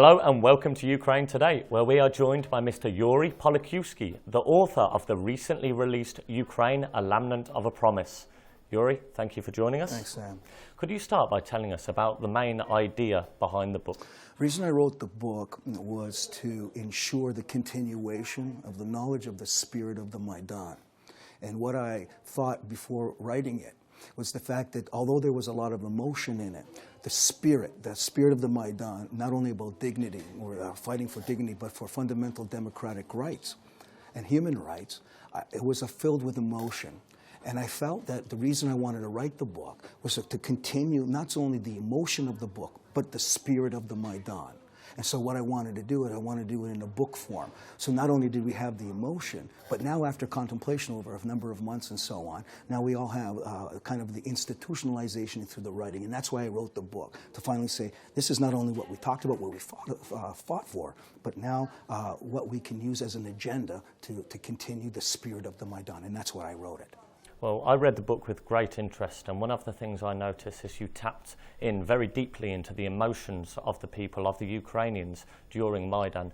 Hello and welcome to Ukraine Today, where we are joined by Mr. Yuriy Polyakiwsky, the author of the recently released Ukraine, a Lament of a Promise. Yuriy, thank you for joining us. Thanks, Sam. Could you start by telling us about the main idea behind the book? The reason I wrote the book was to ensure the continuation of the knowledge of the spirit of the Maidan. And what I thought before writing it was the fact that although there was a lot of emotion in it, the spirit of the Maidan, not only about dignity, or fighting for dignity, but for fundamental democratic rights and human rights, it was filled with emotion. And I felt that the reason I wanted to write the book was to continue not only the emotion of the book, but the spirit of the Maidan. And so what I wanted to do it in a book form. So not only did we have the emotion, but now after contemplation over a number of months and so on, now we all have kind of the institutionalization through the writing. And that's why I wrote the book, to finally say, this is not only what we talked about, what we fought for, but now what we can use as an agenda to continue the spirit of the Maidan. And that's why I wrote it. Well, I read the book with great interest, and one of the things I noticed is you tapped in very deeply into the emotions of the people, of the Ukrainians, during Maidan.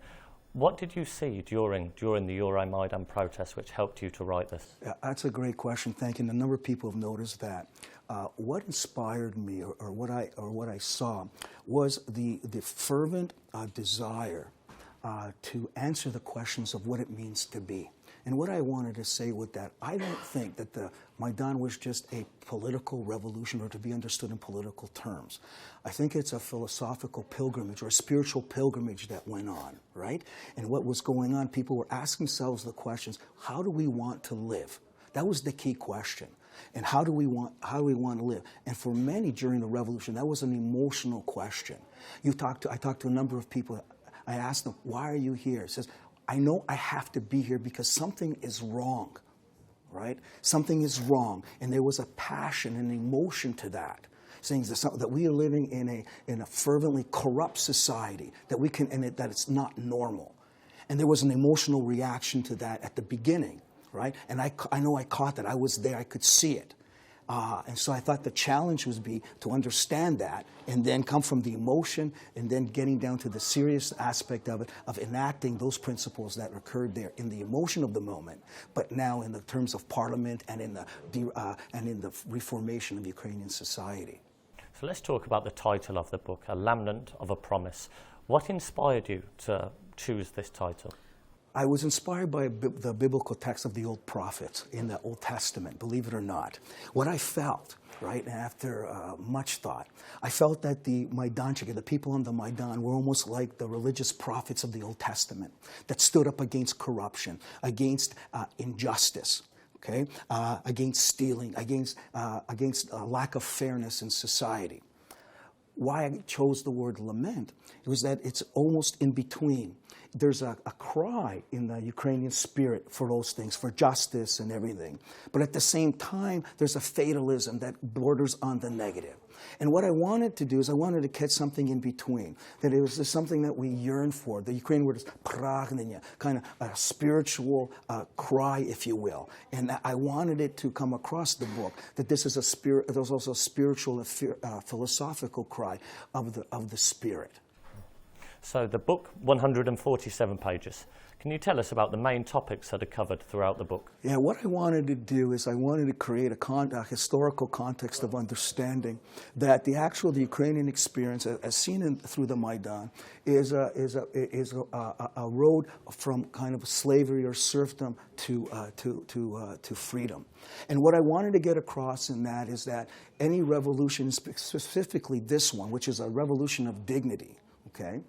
What did you see during the Euromaidan protests which helped you to write this? Yeah, that's a great question, thank you. And a number of people have noticed that. What inspired me, or what I saw, was the fervent desire to answer the questions of what it means to be. And what I wanted to say with that, I don't think that the Maidan was just a political revolution or to be understood in political terms. I think it's a philosophical pilgrimage or a spiritual pilgrimage that went on, right? And what was going on, people were asking themselves the questions, how do we want to live? That was the key question. And how do we want to live? And for many during the revolution, that was an emotional question. I talked to a number of people. I asked them, why are you here? It says, I know I have to be here because something is wrong, right? Something is wrong. And there was a passion and emotion to that, saying that we are living in a fervently corrupt society, that that it's not normal. And there was an emotional reaction to that at the beginning, right? And I know I caught that. I was there. I could see it. And so I thought the challenge would be to understand that and then come from the emotion and then getting down to the serious aspect of it, of enacting those principles that occurred there in the emotion of the moment, but now in the terms of parliament and in the reformation of Ukrainian society. So let's talk about the title of the book, A Lament of a Promise. What inspired you to choose this title? I was inspired by the biblical text of the old prophets in the Old Testament, believe it or not. What I felt, right, after much thought, I felt that the Maidanchik, the people on the Maidan, were almost like the religious prophets of the Old Testament that stood up against corruption, against injustice, okay, against stealing, against lack of fairness in society. Why I chose the word lament was that it's almost in between. There's a cry in the Ukrainian spirit for those things, for justice and everything. But at the same time, there's a fatalism that borders on the negative. And what I wanted to do is I wanted to catch something in between, that it was just something that we yearn for. The Ukrainian word is pragninya, kind of a spiritual cry, if you will. And I wanted it to come across the book, that this is a spirit, there's also a spiritual, philosophical cry of the spirit. So the book, 147 pages. Can you tell us about the main topics that are covered throughout the book? Yeah, what I wanted to do is I wanted to create a historical context of understanding that the Ukrainian experience, as seen through the Maidan, is a road from kind of slavery or serfdom to freedom. And what I wanted to get across in that is that any revolution, specifically this one, which is a revolution of dignity, okay,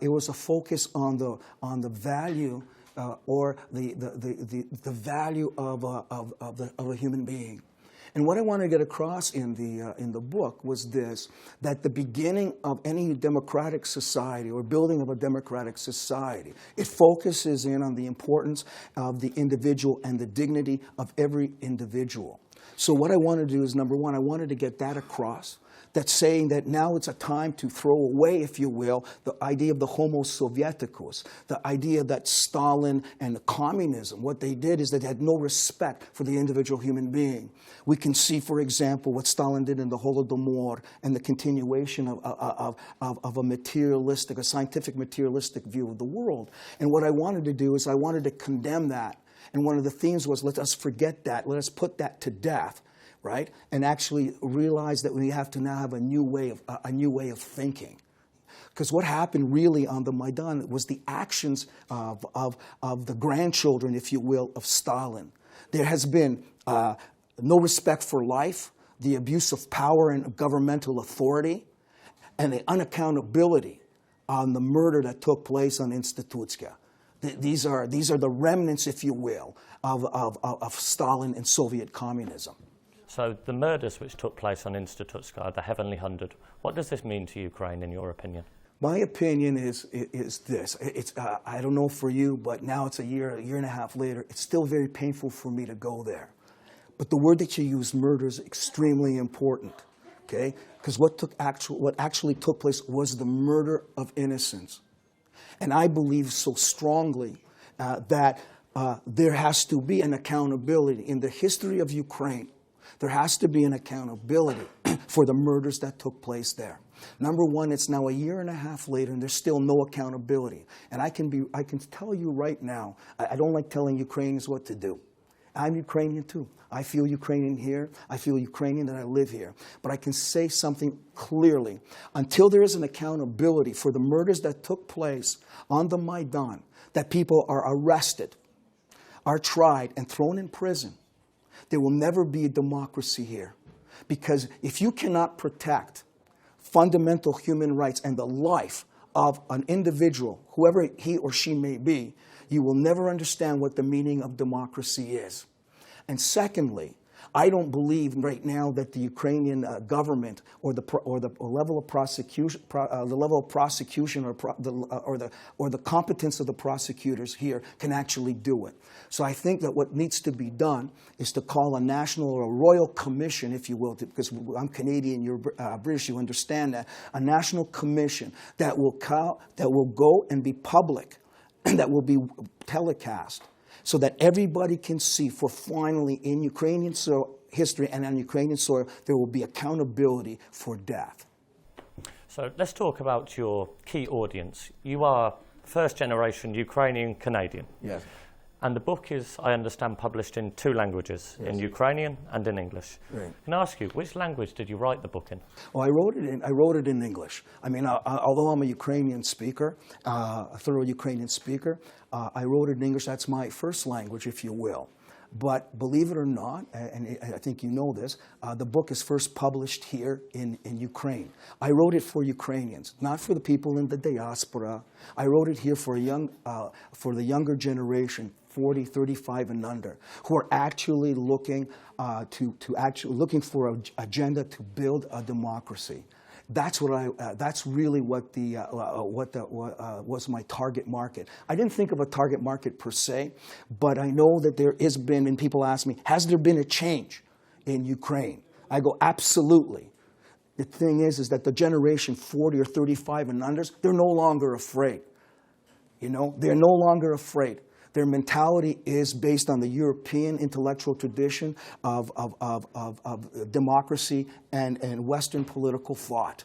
it was a focus on the value or the value of a human being. And what I want to get across in the book was this: that the beginning of any democratic society or building of a democratic society, it focuses in on the importance of the individual and the dignity of every individual. So what I wanted to do is, number one, I wanted to get that across, that's saying that now it's a time to throw away, if you will, the idea of the Homo Sovieticus, the idea that Stalin and the communism, what they did is they had no respect for the individual human being. We can see, for example, what Stalin did in the Holodomor and the continuation of a materialistic, a scientific materialistic view of the world. And what I wanted to do is I wanted to condemn that. And one of the themes was, let us forget that, let us put that to death. Right, and actually realize that we have to now have a new way of thinking, because what happened really on the Maidan was the actions of the grandchildren, if you will, of Stalin. There has been no respect for life, the abuse of power and governmental authority, and the unaccountability on the murder that took place on Institutska. These are the remnants, if you will, of Stalin and Soviet communism. So the murders which took place on Institutska, the Heavenly 100, what does this mean to Ukraine, in your opinion? My opinion is this. I don't know for you, but now it's a year and a half later. It's still very painful for me to go there. But the word that you use, murder, is extremely important, okay? Because what actually took place was the murder of innocents. And I believe so strongly that there has to be an accountability in the history of Ukraine. There has to be an accountability for the murders that took place there. Number one, it's now a year and a half later, and there's still no accountability. And I can tell you right now, I don't like telling Ukrainians what to do. I'm Ukrainian too. I feel Ukrainian here. I feel Ukrainian that I live here. But I can say something clearly. Until there is an accountability for the murders that took place on the Maidan, that people are arrested, are tried, and thrown in prison, there will never be a democracy here. Because if you cannot protect fundamental human rights and the life of an individual, whoever he or she may be, you will never understand what the meaning of democracy is. And secondly, I don't believe right now that the Ukrainian government or the level of prosecution, or the competence of the prosecutors here can actually do it. So I think that what needs to be done is to call a national or a royal commission, if you will, because I'm Canadian, you're British, you understand that, a national commission that will go and be public and that will be telecast, so that everybody can see, for finally in Ukrainian history and on Ukrainian soil, there will be accountability for death. So let's talk about your key audience. You are first generation Ukrainian Canadian. Yes. And the book is, I understand, published in 2 languages, yes, in Ukrainian and in English. Right. Can I ask you, which language did you write the book in? Well, I wrote it in English. I mean, although I'm a Ukrainian speaker, a thorough Ukrainian speaker, I wrote it in English. That's my first language, if you will. But believe it or not, and I think you know this, the book is first published here in Ukraine. I wrote it for Ukrainians, not for the people in the diaspora. I wrote it here for the younger generation, 40, 35 and under, who are actually looking looking for an agenda to build a democracy. That's really what was my target market. I didn't think of a target market per se, but I know that there has been, and people ask me, has there been a change in Ukraine? I go, absolutely. The thing is that the generation 40 or 35 and unders, they're no longer afraid. You know, they're no longer afraid. Their mentality is based on the European intellectual tradition of democracy and Western political thought.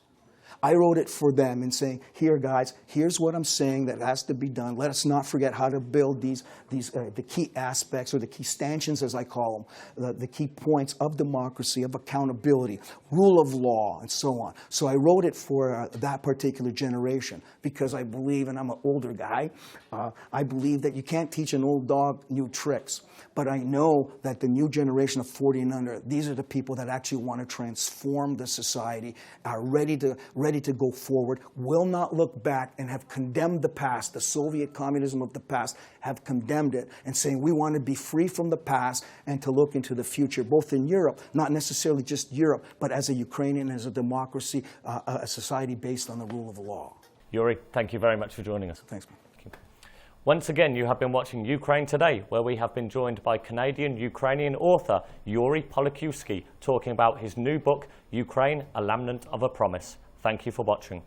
I wrote it for them and saying, here guys, here's what I'm saying that has to be done. Let us not forget how to build the key aspects, or the key stanchions as I call them, the key points of democracy, of accountability, rule of law, and so on. So I wrote it for that particular generation because I believe, and I'm an older guy, I believe that you can't teach an old dog new tricks. But I know that the new generation of 40 and under, these are the people that actually want to transform the society, are ready to go forward, will not look back, and have condemned the past, the Soviet communism of the past, have condemned it, and saying we want to be free from the past and to look into the future, both in Europe, not necessarily just Europe, but as a Ukrainian, as a democracy, a society based on the rule of law. Yuriy, thank you very much for joining us. Thanks, man. Once again, you have been watching Ukraine Today, where we have been joined by Canadian-Ukrainian author Yuriy Polyakiwsky, talking about his new book, Ukraine, A Lament of a Promise. Thank you for watching.